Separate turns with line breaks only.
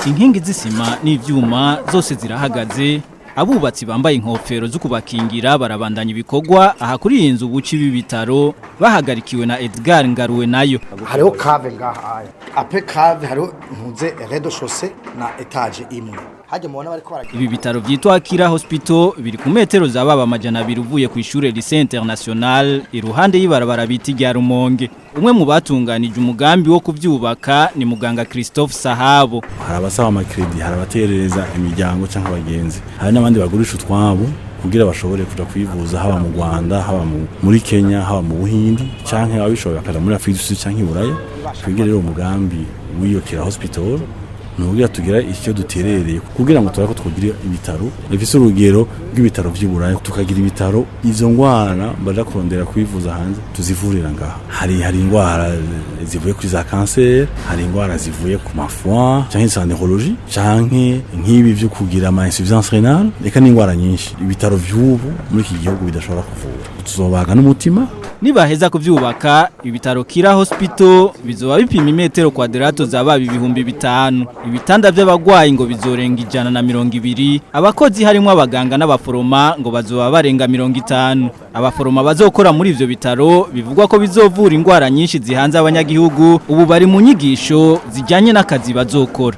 inkingi z'isima n'ivyuma zose zirahagaze. Abubatsi bambaye inkofero zo kubakingira barabandanya ibikorwa aha kuri iyi nzu buci b'ibitaro bahagarikiwe na Edgar Ngaruwe nayo.
Hariho cave ngaha ape cave hariho ntuze redo chaussée na etage imwe.
Ibi bitaro vyitwa Kira Hospital biri ku metero zababa amajana 2 uvuye ku ishure Lycée International iruhande y'ibarabara biti rya Rumonge. Umwe mu batunganije umugambi wo kuvyubaka ni Muganga Christophe Sahabo.
Harabasaba amakredi, harabaterereza imiryango cyangwa abagenzi. Hari n'abandi bagurisha utwabo kugira bashobore kuja kwivuza haba mu Rwanda, haba muri Kenya, haba mu Buhindi, canke abishoboye akaja muri Afrika du Sud canke Buraya. Twigere rero umugambi w'iyo Kira Hospital nugira tugira icyo duterereye kugira ngo turako twogira ibitaro bifise urugero rw'ibitaro vy'Iburaya tukagira ibitaro izo ngwara baje kurondera kwivuza hanze tuzivurira ngaha hari ingwara zivuye kuri za cancer hari ingwara zivuye ku mafwa canke za neurologie canke nk'ibi byo kugira ama insuffisance rénale reka n'ingwara nyinshi ibitaro vy'ubu muri iki gihugu bidashobora kuvura tuzobaga n'umutima
nibaheza kuvyubaka ibitaro Kira Hospital bizoba bipima imetero kwadrato zababa 5,000 ibitanda by'abagwayi ngo bizorenga 120 abakozi harimo abaganga n'abaforoma ngo bazoba barenga 50 abaforoma bazokora muri ivyo bitaro bivugwa ko bizovura ingwara nyinshi zihanze abanyagihugu ubu bari mu nyigisho zijyanye n'akazi bazokora.